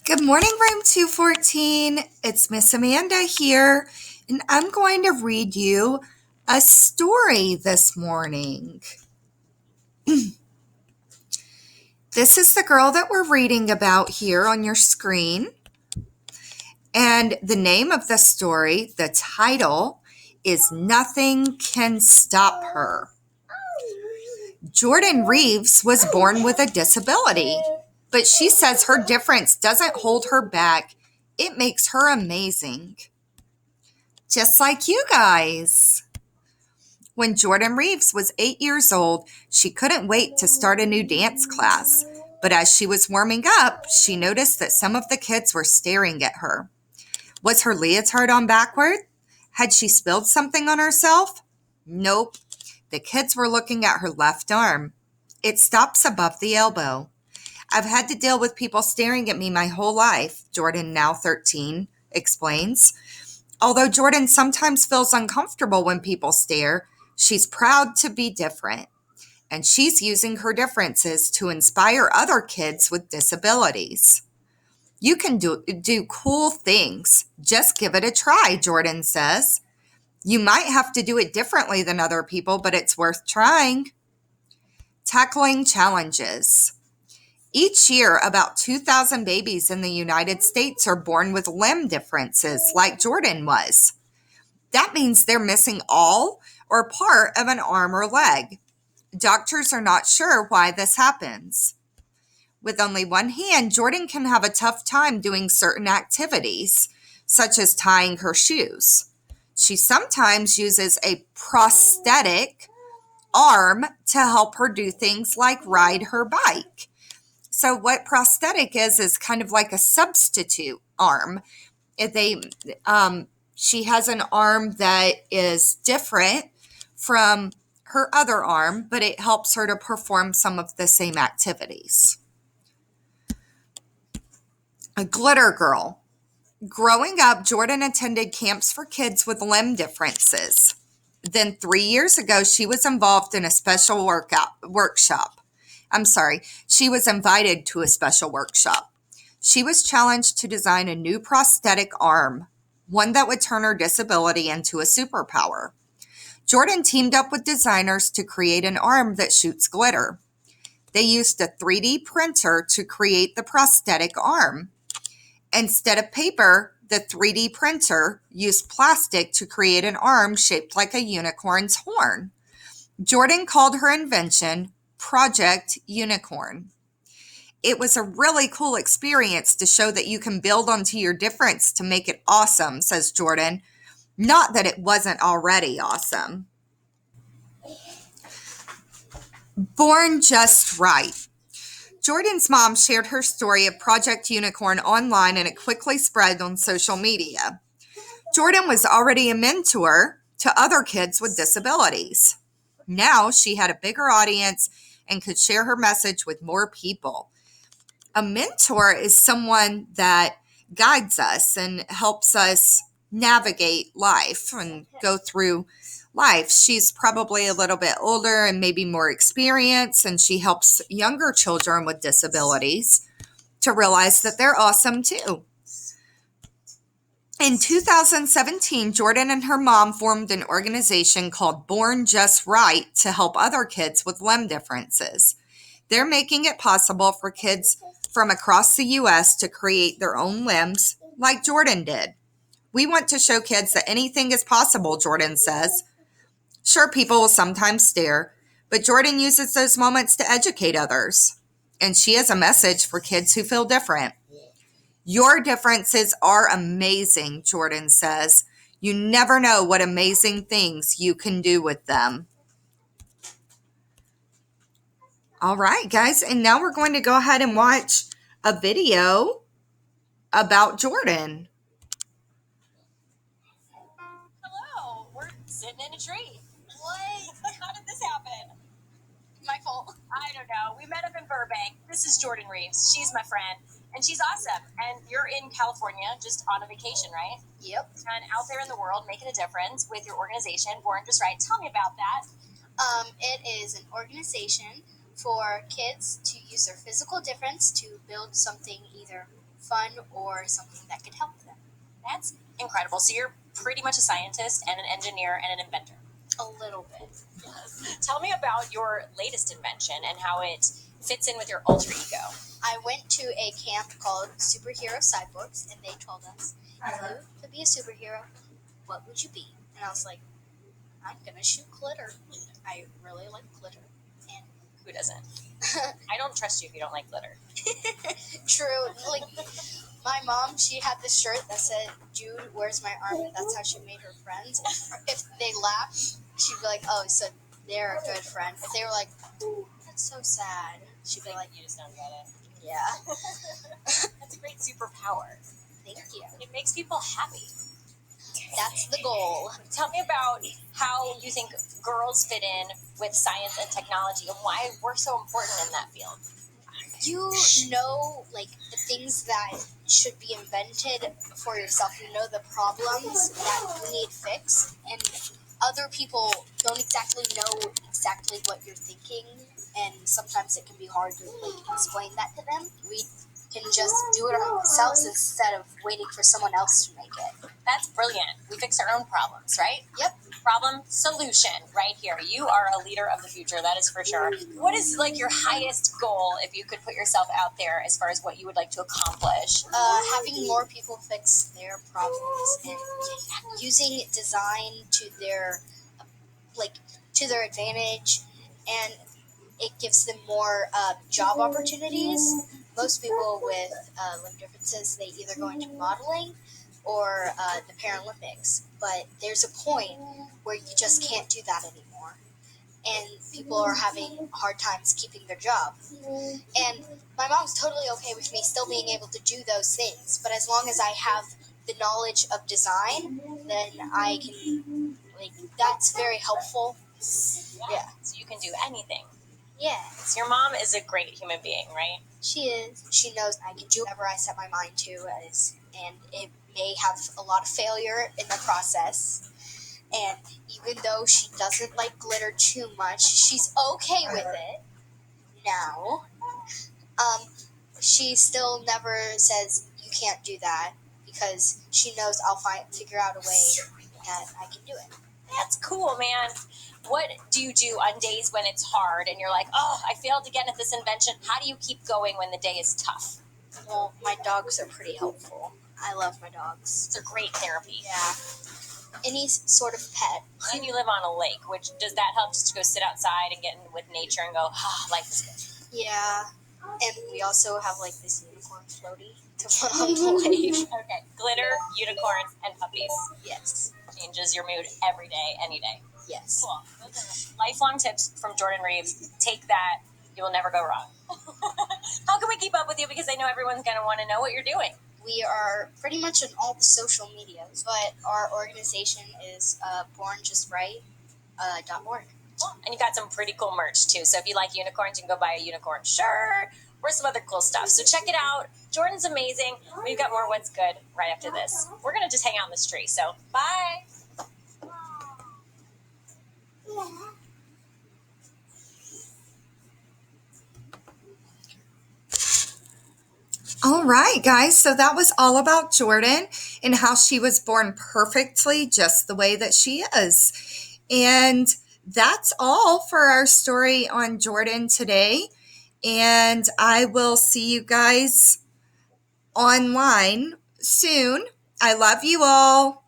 Good morning, room 214. It's Miss Amanda here, and I'm going to read you a story this morning. This is the girl that we're reading about here on your screen. And the name of the story, the title, is Nothing Can Stop Her. Jordan Reeves was born with a disability, but she says her difference doesn't hold her back. It makes her amazing. Just like you guys. When Jordan Reeves was 8 years old, she couldn't wait to start a new dance class. But as she was warming up, she noticed that some of the kids were staring at her. Was her leotard on backward? Had she spilled something on herself? Nope. The kids were looking at her left arm. It stops above the elbow. I've had to deal with people staring at me my whole life, Jordan, now 13, explains. Although Jordan sometimes feels uncomfortable when people stare, she's proud to be different. And she's using her differences to inspire other kids with disabilities. You can do cool things. Just give it a try, Jordan says. You might have to do it differently than other people, but it's worth trying. Tackling challenges. Each year, about 2,000 babies in the United States are born with limb differences, like Jordan was. That means they're missing all or part of an arm or leg. Doctors are not sure why this happens. With only one hand, Jordan can have a tough time doing certain activities, such as tying her shoes. She sometimes uses a prosthetic arm to help her do things like ride her bike. So what prosthetic is kind of like a substitute arm. She has an arm that is different from her other arm, but it helps her to perform some of the same activities. A glitter girl. Growing up, Jordan attended camps for kids with limb differences. Then 3 years ago, she was involved in a special workshop. She was invited to a special workshop. She was challenged to design a new prosthetic arm, one that would turn her disability into a superpower. Jordan teamed up with designers to create an arm that shoots glitter. They used a 3D printer to create the prosthetic arm. Instead of paper, the 3D printer used plastic to create an arm shaped like a unicorn's horn. Jordan called her invention Project Unicorn. It was a really cool experience to show that you can build onto your difference to make it awesome, says Jordan. Not that it wasn't already awesome. Born Just Right. Jordan's mom shared her story of Project Unicorn online, and it quickly spread on social media. Jordan was already a mentor to other kids with disabilities. Now she had a bigger audience and could share her message with more people. A mentor is someone that guides us and helps us navigate life and go through life. She's probably a little bit older and maybe more experienced, and she helps younger children with disabilities to realize that they're awesome too. In 2017, Jordan and her mom formed an organization called Born Just Right to help other kids with limb differences. They're making it possible for kids from across the U.S. to create their own limbs like Jordan did. We want to show kids that anything is possible, Jordan says. Sure, people will sometimes stare, but Jordan uses those moments to educate others. And she has a message for kids who feel different. Your differences are amazing, Jordan says. You never know what amazing things you can do with them. All right, guys, and now we're going to go ahead and watch a video about Jordan. Hello, we're sitting in a tree. What? How did this happen? My fault. I don't know. We met up in Burbank. This is Jordan Reeves. She's my friend, and she's awesome. And you're in California, just on a vacation, right? Yep. And out there in the world, making a difference with your organization, Born Just Right. Tell me about that. It is an organization for kids to use their physical difference to build something either fun or something that could help them. That's incredible. So you're pretty much a scientist and an engineer and an inventor. A little bit. Yes. Tell me about your latest invention and how it fits in with your alter ego. I went to a camp called Superhero Cyborgs, and they told us, if you could be a superhero, what would you be? And I was like, I'm gonna shoot glitter. I really like glitter. And who doesn't? I don't trust you if you don't like glitter. True. Like, my mom, she had this shirt that said, Jude, where's my army? That's how she made her friends. If they laughed, she'd be like, oh, so they're a good friend. If they were like, ooh, that's so sad, she'd be like, you just don't get it. Yeah. That's a great superpower. Thank you. It makes people happy. That's the goal. Tell me about how you think girls fit in with science and technology and why we're so important in that field. You know, like, the things that should be invented for yourself. You know the problems that you need fixed, and other people don't exactly know exactly what you're thinking, and sometimes it can be hard to, like, explain that to them. We can just do it ourselves instead of waiting for someone else to make it. That's brilliant. We fix our own problems, right? Yep. Problem solution right here. You are a leader of the future, that is for sure. What is like your highest goal if you could put yourself out there as far as what you would like to accomplish? Having more people fix their problems and using design to their advantage, and it gives them more job opportunities. Most people with limb differences, they either go into modeling or the Paralympics, but there's a point where you just can't do that anymore, and people are having hard times keeping their job. And my mom's totally okay with me still being able to do those things, but as long as I have the knowledge of design, then I can, like, that's very helpful. Yeah. So you can do anything. Yeah. So your mom is a great human being, right? She is. She knows I can do whatever I set my mind to, and it may have a lot of failure in the process. And even though she doesn't like glitter too much, she's okay with it now. She still never says you can't do that because she knows I'll figure out a way that I can do it. That's cool, man. What do you do on days when it's hard and you're like, oh, I failed again at this invention? How do you keep going when the day is tough? Well, my dogs are pretty helpful. I love my dogs. It's a great therapy. Yeah. Any sort of pet. And you live on a lake, which does that help just to go sit outside and get in with nature and go, ah, life is good? Yeah. And we also have, like, this unicorn floaty to put on the lake. Okay. Glitter, unicorns, and puppies. Yes. Changes your mood every day, any day. Yes. Cool. Those are lifelong tips from Jordan Reeves. Take that. You will never go wrong. How can we keep up with you? Because I know everyone's going to want to know what you're doing. We are pretty much on all the social medias, but our organization is bornjustright.org. And you got some pretty cool merch too. So if you like unicorns, you can go buy a unicorn shirt or some other cool stuff. So check it out. Jordan's amazing. We've got more What's Good right after this. We're going to just hang out in this tree. So bye. All right, guys. So that was all about Jordan and how she was born perfectly just the way that she is. And that's all for our story on Jordan today. And I will see you guys online soon. I love you all.